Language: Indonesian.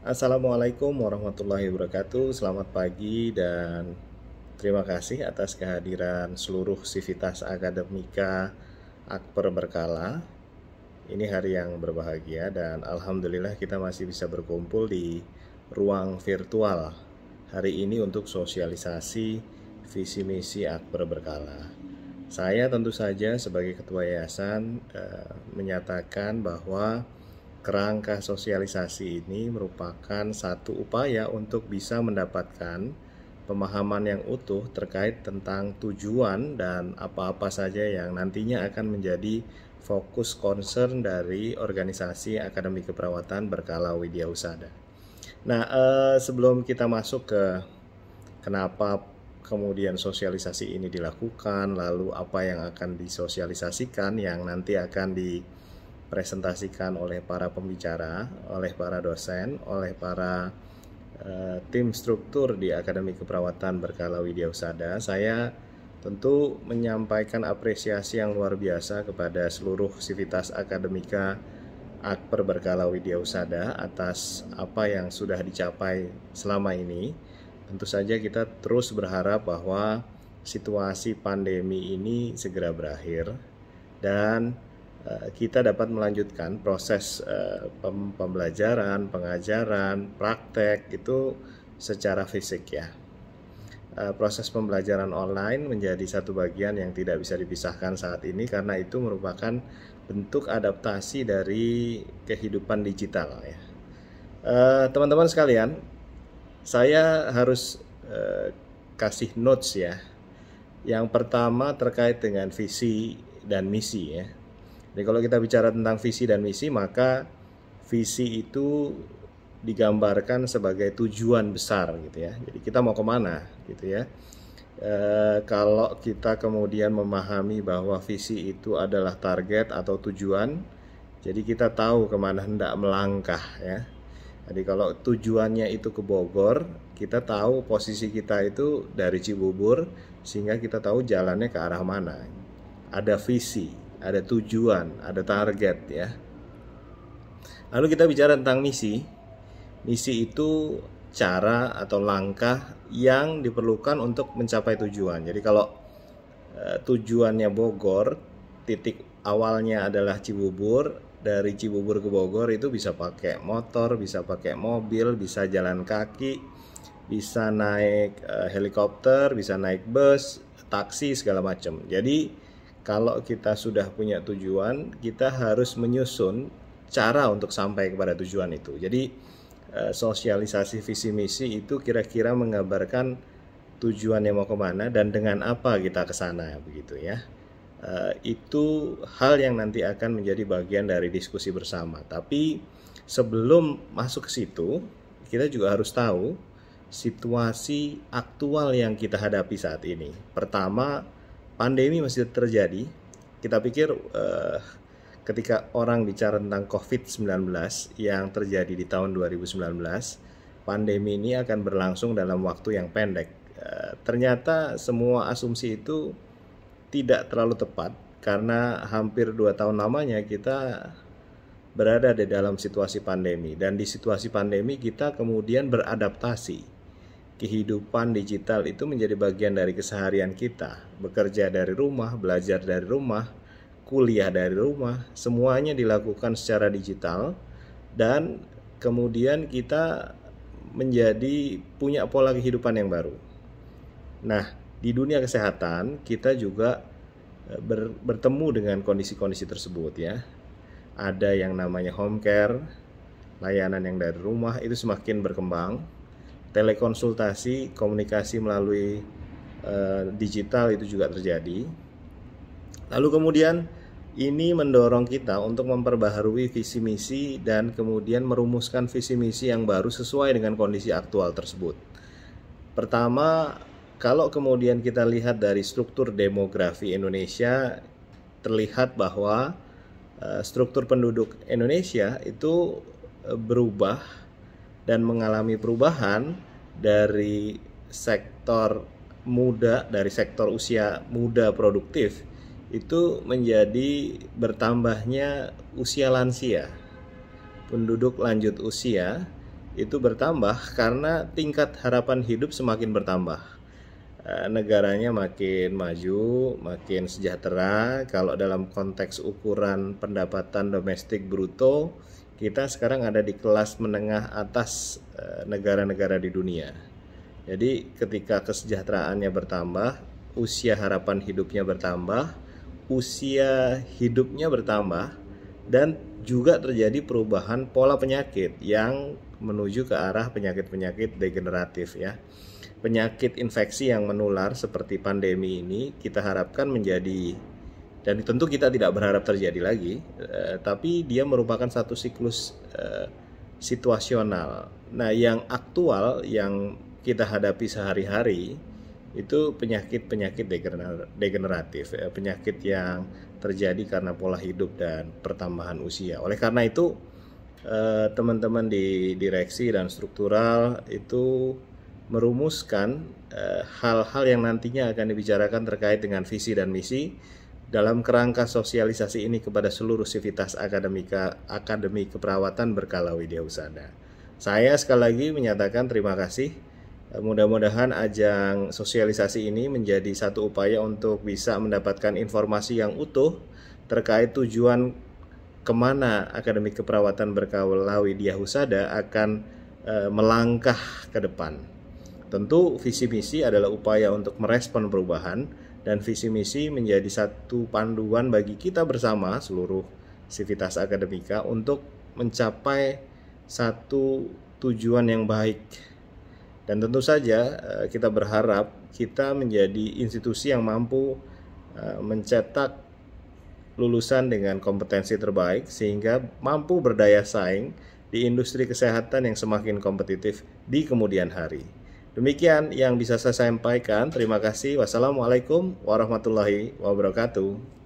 Assalamualaikum warahmatullahi wabarakatuh. Selamat pagi dan terima kasih atas kehadiran seluruh sivitas akademika Akper Berkala. Ini hari yang berbahagia dan alhamdulillah kita masih bisa berkumpul di ruang virtual hari ini untuk sosialisasi visi misi Akper Berkala. Saya tentu saja sebagai ketua yayasan menyatakan bahwa kerangka sosialisasi ini merupakan satu upaya untuk bisa mendapatkan pemahaman yang utuh terkait tentang tujuan dan apa-apa saja yang nantinya akan menjadi fokus concern dari organisasi Akademi Keperawatan Berkala Widya Husada. Nah, sebelum kita masuk ke kenapa kemudian sosialisasi ini dilakukan, lalu apa yang akan disosialisasikan yang nanti akan dipresentasikan oleh para pembicara, oleh para dosen, oleh para tim struktur di Akademi Keperawatan Berkala Widya Husada, saya tentu menyampaikan apresiasi yang luar biasa kepada seluruh sivitas akademika Akper Berkala Widya Husada atas apa yang sudah dicapai selama ini. Tentu saja kita terus berharap bahwa situasi pandemi ini segera berakhir dan kita dapat melanjutkan proses pembelajaran, pengajaran, praktek itu secara fisik ya. Proses pembelajaran online menjadi satu bagian yang tidak bisa dipisahkan saat ini karena itu merupakan bentuk adaptasi dari kehidupan digital ya. Teman-teman sekalian, saya harus kasih notes ya. Yang pertama terkait dengan visi dan misi ya. Jadi kalau kita bicara tentang visi dan misi, maka visi itu digambarkan sebagai tujuan besar gitu ya. Jadi kita mau kemana gitu ya. Kalau kita kemudian memahami bahwa visi itu adalah target atau tujuan, jadi kita tahu kemana hendak melangkah ya. Jadi kalau tujuannya itu ke Bogor, kita tahu posisi kita itu dari Cibubur, sehingga kita tahu jalannya ke arah mana. Ada visi, ada tujuan, ada target ya. Lalu kita bicara tentang misi. Misi itu cara atau langkah yang diperlukan untuk mencapai tujuan. Jadi kalau tujuannya Bogor, titik awalnya adalah Cibubur, dari Cibubur ke Bogor itu bisa pakai motor, bisa pakai mobil, bisa jalan kaki, bisa naik helikopter, bisa naik bus, taksi segala macam. Jadi kalau kita sudah punya tujuan, kita harus menyusun cara untuk sampai kepada tujuan itu. Jadi sosialisasi visi misi itu kira-kira menggambarkan tujuannya mau kemana dan dengan apa kita ke sana begitu ya. Itu hal yang nanti akan menjadi bagian dari diskusi bersama. Tapi sebelum masuk ke situ, kita juga harus tahu situasi aktual yang kita hadapi saat ini. Pertama, pandemi masih terjadi. Kita pikir ketika orang bicara tentang COVID-19 yang terjadi di tahun 2019, pandemi ini akan berlangsung dalam waktu yang pendek. Ternyata semua asumsi itu tidak terlalu tepat karena hampir 2 tahun lamanya kita berada di dalam situasi pandemi, dan di situasi pandemi kita kemudian beradaptasi. Kehidupan digital itu menjadi bagian dari keseharian kita, bekerja dari rumah, belajar dari rumah, kuliah dari rumah, semuanya dilakukan secara digital, dan kemudian kita menjadi punya pola kehidupan yang baru. Nah, di dunia kesehatan kita juga bertemu dengan kondisi-kondisi tersebut ya. Ada yang namanya home care, layanan yang dari rumah itu semakin berkembang. Telekonsultasi, komunikasi melalui digital itu juga terjadi. Lalu kemudian ini mendorong kita untuk memperbaharui visi misi dan kemudian merumuskan visi misi yang baru sesuai dengan kondisi aktual tersebut. Pertama, kalau kemudian kita lihat dari struktur demografi Indonesia, terlihat bahwa struktur penduduk Indonesia itu berubah dan mengalami perubahan dari sektor muda, dari sektor usia muda produktif itu menjadi bertambahnya usia lansia, penduduk lanjut usia itu bertambah karena tingkat harapan hidup semakin bertambah. Negaranya makin maju, makin sejahtera. Kalau dalam konteks ukuran pendapatan domestik bruto, kita sekarang ada di kelas menengah atas negara-negara di dunia. Jadi ketika kesejahteraannya bertambah, usia harapan hidupnya bertambah, usia hidupnya bertambah, dan juga terjadi perubahan pola penyakit yang menuju ke arah penyakit-penyakit degeneratif ya. Penyakit infeksi yang menular seperti pandemi ini kita harapkan menjadi, dan tentu kita tidak berharap terjadi lagi, tapi dia merupakan satu siklus situasional. Nah, yang aktual yang kita hadapi sehari-hari itu penyakit-penyakit degeneratif, penyakit yang terjadi karena pola hidup dan pertambahan usia. Oleh karena itu, teman-teman di direksi dan struktural itu merumuskan hal-hal yang nantinya akan dibicarakan terkait dengan visi dan misi dalam kerangka sosialisasi ini kepada seluruh sivitas akademi keperawatan berkala Widyahusada. Saya sekali lagi menyatakan terima kasih. Mudah-mudahan ajang sosialisasi ini menjadi satu upaya untuk bisa mendapatkan informasi yang utuh terkait tujuan kemana Akademi Keperawatan berkala Widyahusada akan melangkah ke depan. Tentu visi misi adalah upaya untuk merespon perubahan, dan visi misi menjadi satu panduan bagi kita bersama seluruh sivitas akademika untuk mencapai satu tujuan yang baik. Dan tentu saja kita berharap kita menjadi institusi yang mampu mencetak lulusan dengan kompetensi terbaik sehingga mampu berdaya saing di industri kesehatan yang semakin kompetitif di kemudian hari. Demikian yang bisa saya sampaikan. Terima kasih. Wassalamualaikum warahmatullahi wabarakatuh.